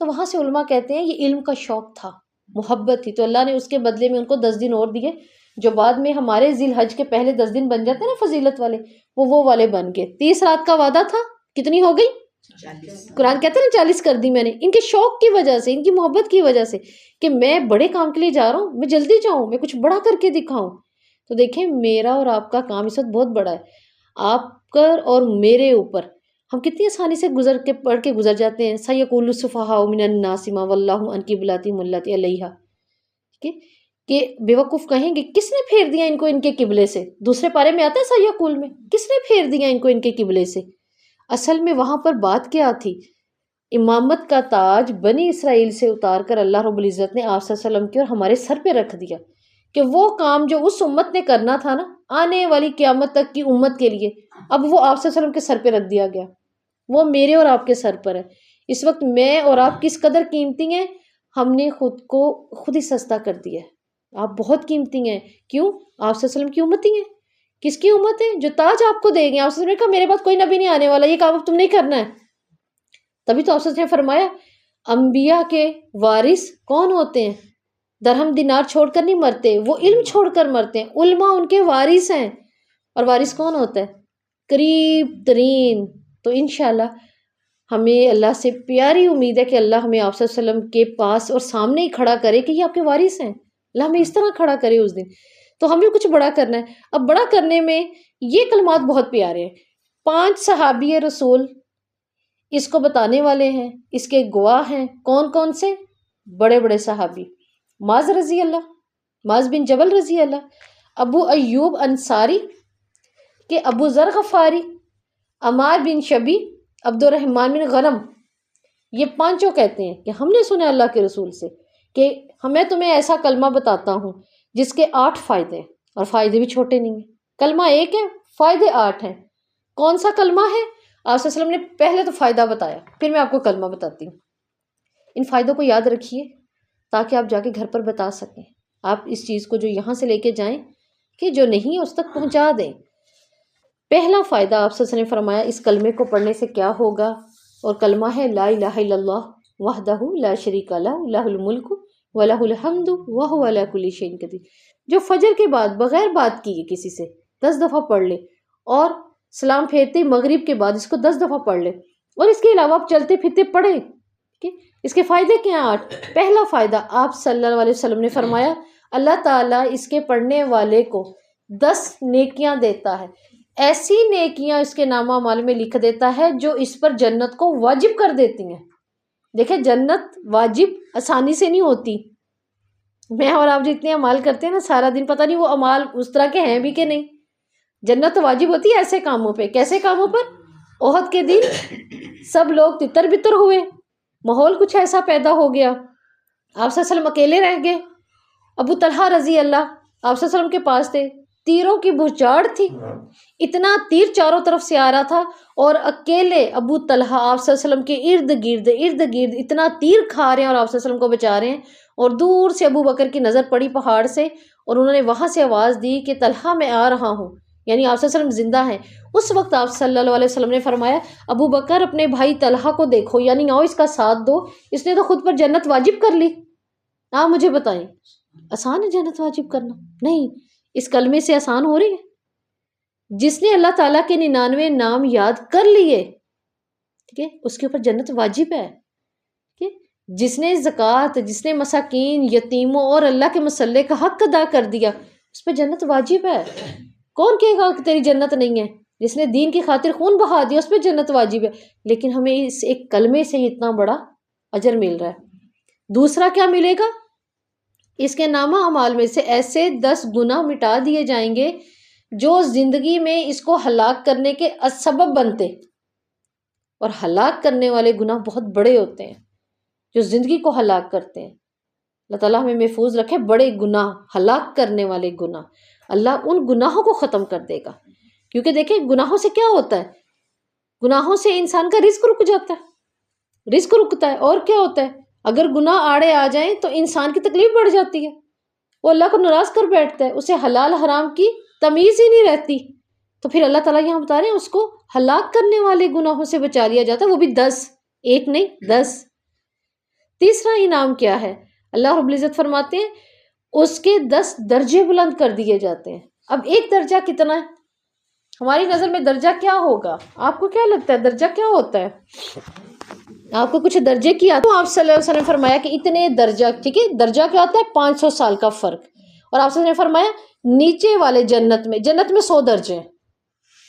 Speaker 1: تو وہاں سے علماء کہتے ہیں یہ علم کا شوق تھا، محبت تھی، تو اللہ نے اس کے بدلے میں ان کو 10 دن اور دیے، جو بعد میں ہمارے ذی الحج کے پہلے 10 دن بن جاتے ہیں نا فضیلت والے، وہ والے بن گئے۔ 30 رات کا وعدہ تھا، کتنی ہو گئی؟ 40۔ قرآن کہتا ہے نا 40 کر دی میں نے، ان کے شوق کی وجہ سے، ان کی محبت کی وجہ سے کہ میں بڑے کام کے لیے جا رہا ہوں، میں جلدی جاؤں، میں کچھ بڑا کر کے دکھاؤں۔ تو دیکھیں میرا اور آپ کا کام اس وقت بہت بڑا ہے، آپ پر اور میرے اوپر ہم کتنی آسانی سے پڑھ کے گزر جاتے ہیں، سَيَقُولُ السُّفَهَاءُ مِنَ النَّاسِ مَا وَلَّاهُمْ عَنْ قِبْلَتِهِمُ الَّتِي عَلَيْهَا، ٹھیک ہے، کہ بیوقوف کہیں گے کس نے پھیر دیا ان کو ان کے قبلے سے؟ دوسرے پارے میں آتا ہے سَيَقُول میں، کس نے پھیر دیا ان کو ان کے قبلے سے؟ اصل میں وہاں پر بات کیا تھی؟ امامت کا تاج بنی اسرائیل سے اتار کر اللہ رب العزت نے آپ صلی اللہ علیہ وسلم کے اور ہمارے سر پہ رکھ دیا کہ وہ کام جو اس امت نے کرنا تھا نا آنے والی قیامت تک کی امت کے لیے، اب وہ آپ صلی اللہ علیہ وسلم کے سر پہ رکھ دیا گیا، وہ میرے اور آپ کے سر پر ہے۔ اس وقت میں اور آپ کس قدر قیمتی ہیں، ہم نے خود کو خود ہی سستا کر دیا ہے۔ آپ بہت قیمتی ہیں، کیوں؟ آپ صلی اللہ علیہ وسلم کی امتی ہیں۔ کس کی امت ہے؟ جو تاج آپ کو دے گے۔ آپ صلی اللہ علیہ وسلم نے کہا میرے بعد کوئی نبی نہیں آنے والا، یہ کام اب تم نہیں کرنا ہے۔ تبھی تو آپ صلی اللہ علیہ وسلم نے فرمایا انبیاء کے وارث کون ہوتے ہیں؟ درہم دینار چھوڑ کر نہیں مرتے، وہ علم چھوڑ کر مرتے ہیں۔ علماء ان کے وارث ہیں۔ اور وارث کون ہوتا ہے؟ قریب ترین۔ تو انشاءاللہ ہمیں اللہ سے پیاری امید ہے کہ اللہ ہمیں آپ صلی اللہ علیہ وسلم کے پاس اور سامنے ہی کھڑا کرے کہ یہ آپ کے وارث ہیں۔ اللہ ہمیں اس طرح کھڑا کرے اس دن۔ تو ہمیں کچھ بڑا کرنا ہے۔ اب بڑا کرنے میں یہ کلمات بہت پیارے ہیں۔ 5 صحابی رسول اس کو بتانے والے ہیں، اس کے گواہ ہیں۔ کون کون سے؟ بڑے بڑے صحابی، معاذ رضی اللہ، معاذ بن جبل رضی اللہ، ابو ایوب انصاری کہ ابو ذر غفاری، عمار بن شبی، عبد الرحمن بن غنم۔ یہ 5 کہتے ہیں کہ ہم نے سنا اللہ کے رسول سے کہ میں تمہیں ایسا کلمہ بتاتا ہوں جس کے 8 فائدے ہیں، اور فائدے بھی چھوٹے نہیں ہیں۔ کلمہ ایک ہے، فائدے 8 ہیں۔ کون سا کلمہ ہے؟ آپ صلی اللہ علیہ وسلم نے پہلے تو فائدہ بتایا، پھر میں آپ کو کلمہ بتاتی ہوں۔ ان فائدوں کو یاد رکھیے تاکہ آپ جا کے گھر پر بتا سکیں۔ آپ اس چیز کو جو یہاں سے لے کے جائیں کہ جو نہیں ہے اس تک پہنچا دیں۔ پہلا فائدہ آپ صلی اللہ علیہ وسلم نے فرمایا اس کلمے کو پڑھنے سے کیا ہوگا، اور کلمہ ہے لا الہ الا اللہ وحدہ لا شریک لہ لہ الملک ولہ الحمد وہو علی کل شیء قدیر۔ جو فجر کے بعد بغیر بات کیے کسی سے 10 دفعہ پڑھ لے، اور سلام پھیرتے مغرب کے بعد اس کو 10 دفعہ پڑھ لے، اور اس کے علاوہ آپ چلتے پھرتے پڑھیں۔ اس کے فائدے کیا ہیں 8؟ پہلا فائدہ آپ صلی اللہ علیہ وسلم نے فرمایا اللہ تعالیٰ اس کے پڑھنے والے کو 10 نیکیاں دیتا ہے، ایسی نیکیاں اس کے نامہ اعمال میں لکھ دیتا ہے جو اس پر جنت کو واجب کر دیتی ہیں۔ دیکھیں جنت واجب آسانی سے نہیں ہوتی۔ میں اور آپ جتنے اعمال کرتے ہیں نا سارا دن، پتہ نہیں وہ اعمال اس طرح کے ہیں بھی کہ نہیں۔ جنت تو واجب ہوتی ہے ایسے کاموں پہ۔ کیسے کاموں پر؟ احد کے دن سب لوگ تتر بتر ہوئے، ماحول کچھ ایسا پیدا ہو گیا، آپ صلی اللہ علیہ وسلم اکیلے رہ گئے۔ ابو طلحہ رضی اللہ آپ صلی اللہ علیہ وسلم کے پاس تھے، تیروں کی بھجاڑ تھی، اتنا تیر چاروں طرف سے آ رہا تھا، اور اکیلے ابو طلحہ آپ صلی اللہ علیہ وسلم کے ارد گرد اتنا تیر کھا رہے ہیں اور آپ صلی اللہ علیہ وسلم کو بچا رہے ہیں۔ اور دور سے ابو بکر کی نظر پڑی پہاڑ سے، اور انہوں نے وہاں سے آواز دی کہ طلحہ میں آ رہا ہوں، یعنی آپ صلی اللہ علیہ وسلم زندہ ہیں۔ اس وقت آپ صلی اللہ علیہ وسلم نے فرمایا ابو بکر اپنے بھائی طلحہ کو دیکھو، یعنی آؤ اس کا ساتھ دو، اس نے تو خود پر جنت واجب کر لی۔ آپ مجھے بتائیں آسان ہے جنت واجب کرنا؟ نہیں، اس کلمے سے آسان ہو رہی ہے؟ جس نے اللہ تعالیٰ کے 99 نام یاد کر لیے، ٹھیک ہے، اس کے اوپر جنت واجب ہے۔ ٹھیک ہے، جس نے زکوٰۃ، جس نے مساکین، یتیموں اور اللہ کے مسلح کا حق ادا کر دیا، اس پہ جنت واجب ہے۔ کون کہے گا کہ تیری جنت نہیں ہے؟ جس نے دین کی خاطر خون بہا دیا اس پہ جنت واجب ہے۔ لیکن ہمیں اس ایک کلمے سے اتنا بڑا اجر مل رہا ہے۔ دوسرا کیا ملے گا؟ اس کے نامہ اعمال میں سے ایسے 10 گناہ مٹا دیے جائیں گے جو زندگی میں اس کو ہلاک کرنے کے سبب بنتے، اور ہلاک کرنے والے گناہ بہت بڑے ہوتے ہیں جو زندگی کو ہلاک کرتے ہیں۔ اللہ تعالیٰ ہمیں محفوظ رکھے بڑے گناہ، ہلاک کرنے والے گناہ۔ اللہ ان گناہوں کو ختم کر دے گا، کیونکہ دیکھیں گناہوں سے کیا ہوتا ہے؟ گناہوں سے انسان کا رزق رک جاتا ہے، رزق رکتا ہے۔ اور کیا ہوتا ہے؟ اگر گناہ آڑے آ جائیں تو انسان کی تکلیف بڑھ جاتی ہے، وہ اللہ کو ناراض کر بیٹھتا ہے، اسے حلال حرام کی تمیز ہی نہیں رہتی۔ تو پھر اللہ تعالیٰ یہاں بتا رہے ہیں اس کو ہلاک کرنے والے گناہوں سے بچا لیا جاتا ہے، وہ بھی 10، ایک نہیں 10۔ تیسرا انعام کیا ہے؟ اللہ رب العزت فرماتے ہیں اس کے 10 درجے بلند کر دیے جاتے ہیں۔ اب ایک درجہ کتنا ہے؟ ہماری نظر میں درجہ کیا ہوگا؟ آپ کو کیا لگتا ہے درجہ کیا ہوتا ہے؟ آپ کو کچھ درجے کی آتا ہے؟ آپ صلی اللہ علیہ وسلم نے فرمایا کہ اتنے درجہ، ٹھیک ہے، درجہ کیا ہوتا ہے؟ 500 سال کا فرق۔ اور آپ صلی اللہ علیہ وسلم نے فرمایا نیچے والے جنت میں 100 درجے ہیں،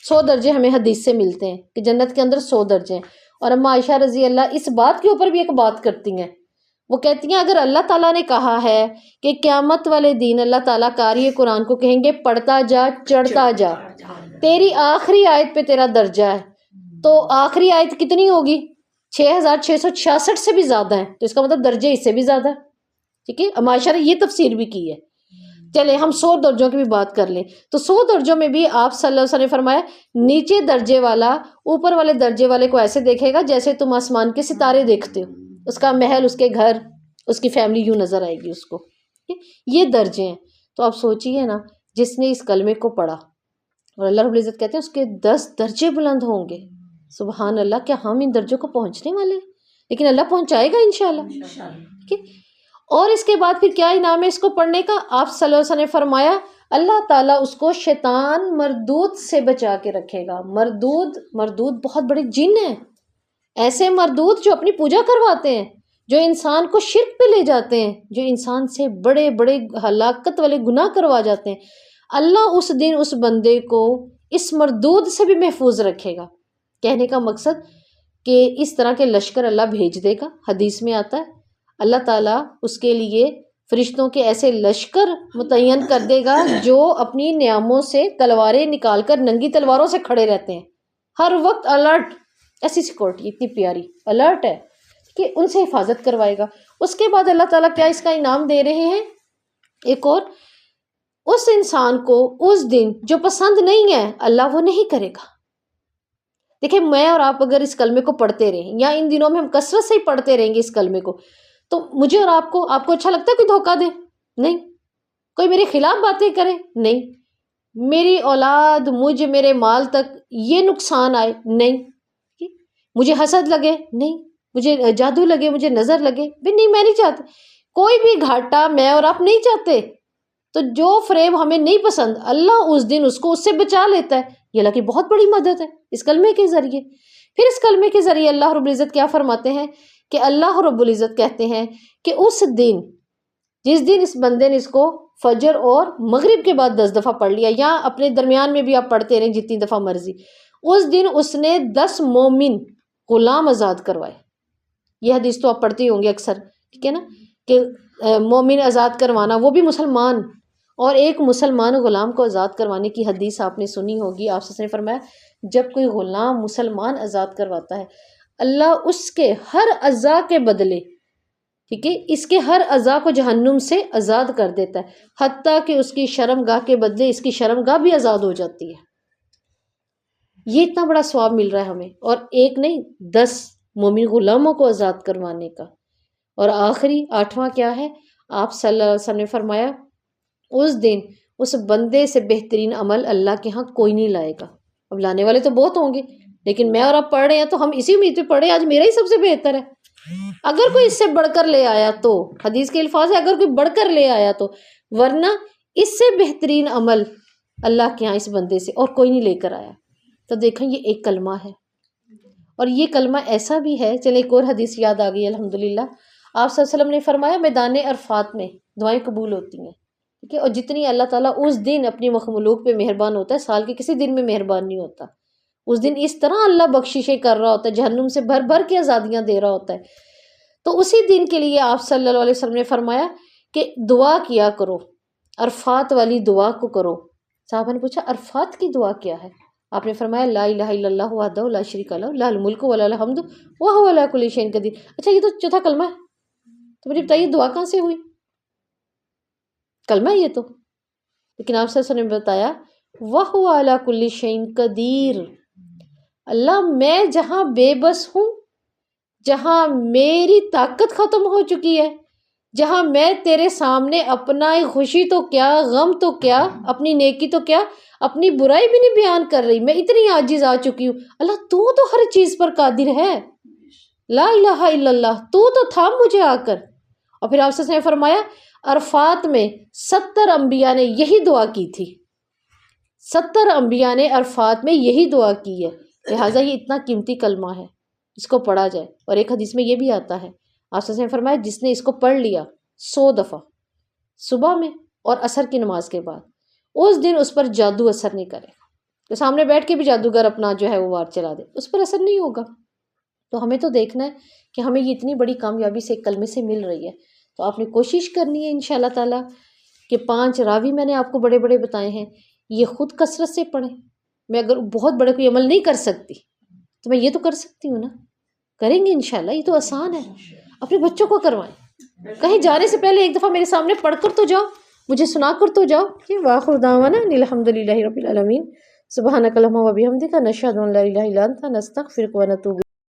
Speaker 1: 100 درجے ہمیں حدیث سے ملتے ہیں کہ جنت کے اندر 100 درجے ہیں۔ اور اما عائشہ رضی اللہ اس بات کے اوپر بھی ایک بات کرتی ہیں، وہ کہتی ہیں اگر اللہ تعالیٰ نے کہا ہے کہ قیامت والے دن اللہ تعالیٰ قاری قرآن کو کہیں گے پڑھتا جا چڑھتا جا، تیری آخری آیت پہ تیرا درجہ ہے، تو آخری آیت کتنی ہوگی؟ 6666 سے بھی زیادہ ہے، تو اس کا مطلب درجے اس سے بھی زیادہ ہے۔ ٹھیک ہے، اما عائشہ نے یہ تفسیر بھی کی ہے۔ چلے ہم 100 درجوں کی بھی بات کر لیں تو 100 درجوں میں بھی آپ صلی اللہ علیہ وسلم نے فرمایا نیچے درجے والا اوپر والے درجے والے کو ایسے دیکھے گا جیسے تم آسمان کے ستارے دیکھتے ہو، اس کا محل، اس کے گھر، اس کی فیملی یوں نظر آئے گی اس کو. یہ درجے ہیں. تو آپ سوچئے نا، جس نے اس کلمے کو پڑھا اور اللہ رب العزت کہتے ہیں اس کے 10 درجے بلند ہوں گے. سبحان اللہ، کیا ہم ان درجوں کو پہنچنے والے ہیں؟ لیکن اللہ پہنچائے گا انشاءاللہ. ٹھیک ہے. اور اس کے بعد پھر کیا انعام ہے اس کو پڑھنے کا؟ آپ صلی اللہ علیہ وسلم نے فرمایا اللہ تعالیٰ اس کو شیطان مردود سے بچا کے رکھے گا. مردود بہت بڑے جن ہیں، ایسے مردود جو اپنی پوجا کرواتے ہیں، جو انسان کو شرک پہ لے جاتے ہیں، جو انسان سے بڑے بڑے ہلاکت والے گناہ کروا جاتے ہیں. اللہ اس دن اس بندے کو اس مردود سے بھی محفوظ رکھے گا. کہنے کا مقصد کہ اس طرح کے لشکر اللہ بھیج دے گا. حدیث میں آتا ہے اللہ تعالیٰ اس کے لیے فرشتوں کے ایسے لشکر متعین کر دے گا جو اپنی نیاموں سے تلواریں نکال کر ننگی تلواروں سے کھڑے رہتے ہیں، ہر وقت الرٹ. ایسی سیکورٹی اتنی پیاری الرٹ ہے کہ ان سے حفاظت کروائے گا. اس کے بعد اللہ تعالیٰ کیا اس کا انعام دے رہے ہیں؟ ایک اور، اس انسان کو اس دن جو پسند نہیں ہے اللہ وہ نہیں کرے گا. دیکھیں میں اور آپ اگر اس کلمے کو پڑھتے رہیں یا ان دنوں میں ہم کثرت سے ہی پڑھتے رہیں گے اس کلمے کو، تو مجھے اور آپ کو اچھا لگتا ہے کوئی دھوکہ دے؟ نہیں. کوئی میرے خلاف باتیں کرے؟ نہیں. میری اولاد، میرے مال تک یہ نقصان آئے؟ نہیں. مجھے حسد لگے؟ نہیں. مجھے جادو لگے، مجھے نظر لگے بھی نہیں، میں نہیں چاہتا. کوئی بھی گھاٹا میں اور آپ نہیں چاہتے. تو جو فریب ہمیں نہیں پسند اللہ اس دن اس کو اس سے بچا لیتا ہے. یہ اللہ کی بہت بڑی مدد ہے اس کلمے کے ذریعے. پھر اس کلمے کے ذریعے اللہ رب العزت کیا فرماتے ہیں کہ اللہ رب العزت کہتے ہیں کہ اس دن، جس دن اس بندے نے اس کو فجر اور مغرب کے بعد 10 دفعہ پڑھ لیا یا اپنے درمیان میں بھی آپ پڑھتے رہیں جتنی دفعہ مرضی، اس دن اس نے 10 مومن غلام آزاد کروائے. یہ حدیث تو آپ پڑھتے ہوں گے اکثر، ٹھیک ہے نا، کہ مومن آزاد کروانا، وہ بھی مسلمان، اور ایک مسلمان غلام کو آزاد کروانے کی حدیث آپ نے سنی ہوگی. آپ سے فرمایا جب کوئی غلام مسلمان آزاد کرواتا ہے اللہ اس کے ہر اعضاء کے بدلے، ٹھیک ہے، اس کے ہر اعضاء کو جہنم سے آزاد کر دیتا ہے، حتیٰ کہ اس کی شرم گاہ کے بدلے اس کی شرم گاہ بھی آزاد ہو جاتی ہے. یہ اتنا بڑا ثواب مل رہا ہے ہمیں، اور ایک نہیں 10 مومن غلاموں کو آزاد کروانے کا. اور آخری 8واں کیا ہے؟ آپ صلی اللہ علیہ وسلم نے فرمایا اس دن اس بندے سے بہترین عمل اللہ کے ہاں کوئی نہیں لائے گا. اب لانے والے تو بہت ہوں گے، لیکن میں اور آپ پڑھ رہے ہیں تو ہم اسی امید پہ پڑھے آج میرا ہی سب سے بہتر ہے. اگر کوئی اس سے بڑھ کر لے آیا تو، حدیث کے الفاظ ہے اگر کوئی بڑھ کر لے آیا تو، ورنہ اس سے بہترین عمل اللہ کے ہاں اس بندے سے اور کوئی نہیں لے کر آیا. تو دیکھیں یہ ایک کلمہ ہے، اور یہ کلمہ ایسا بھی ہے. چلے ایک اور حدیث یاد آ گئی الحمدللہ. آپ صلی اللہ علیہ وسلم نے فرمایا میدان عرفات میں دعائیں قبول ہوتی ہیں، ٹھیک ہے، اور جتنی اللہ تعالیٰ اس دن اپنی مخلوق پہ مہربان ہوتا ہے سال کے کسی دن میں مہربان نہیں ہوتا. اس دن اس طرح اللہ بخششیں کر رہا ہوتا ہے، جہنم سے بھر بھر کے آزادیاں دے رہا ہوتا ہے. تو اسی دن کے لیے آپ صلی اللہ علیہ وسلم نے فرمایا کہ دعا کیا کرو، عرفات والی دعا کو کرو. صحابہ نے پوچھا عرفات کی دعا کیا ہے؟ آپ نے فرمایا لا الہ الا اللہ وحدہ لا شریک لہ لہ الملک و لہ الحمد وہو علی کل شیء قدیر. اچھا یہ تو چوتھا کلمہ ہے، تو مجھے بتائیے دعا کہاں سے ہوئی؟ کلمہ یہ تو. لیکن آپ صلی اللہ علیہ وسلم نے بتایا وہو علی کل شیء قدیر. اللہ میں جہاں بے بس ہوں، جہاں میری طاقت ختم ہو چکی ہے، جہاں میں تیرے سامنے اپنا خوشی تو کیا، غم تو کیا، اپنی نیکی تو کیا، اپنی برائی بھی نہیں بیان کر رہی، میں اتنی عاجز آ چکی ہوں. اللہ تو ہر چیز پر قادر ہے، لا الہ الا اللہ، تو تھام مجھے آ کر. اور پھر آپ سے فرمایا عرفات میں 70 انبیاء نے یہی دعا کی تھی، 70 انبیاء نے عرفات میں یہی دعا کی ہے. لہٰذا یہ اتنا قیمتی کلمہ ہے، اس کو پڑھا جائے. اور ایک حدیث میں یہ بھی آتا ہے آپ سے فرمایا جس نے اس کو پڑھ لیا 100 دفعہ صبح میں اور عصر کی نماز کے بعد، اس دن اس پر جادو اثر نہیں کرے گا. تو سامنے بیٹھ کے بھی جادوگر اپنا جو ہے وہ وار چلا دے، اس پر اثر نہیں ہوگا. تو ہمیں تو دیکھنا ہے کہ ہمیں یہ اتنی بڑی کامیابی سے ایک کلمے سے مل رہی ہے. تو آپ نے کوشش کرنی ہے انشاءاللہ تعالیٰ کہ 5 راوی میں نے آپ کو بڑے بڑے بتائے ہیں، یہ خود کثرت سے پڑھیں. میں اگر بہت بڑے کوئی عمل نہیں کر سکتی تو میں یہ تو کر سکتی ہوں نا، کریں گے انشاءاللہ. یہ تو آسان ہے. اپنے بچوں کو کروائیں، کہیں جانے سے پہلے ایک دفعہ میرے سامنے پڑھ کر تو جاؤ. مجھے سنا کر تو جاؤ کہ وآخر دعوانا ان الحمد للہ رب العالمین سبحانک اللہم و بحمدک نشہد ان لا الہ الا انت نستغفرک و نتوب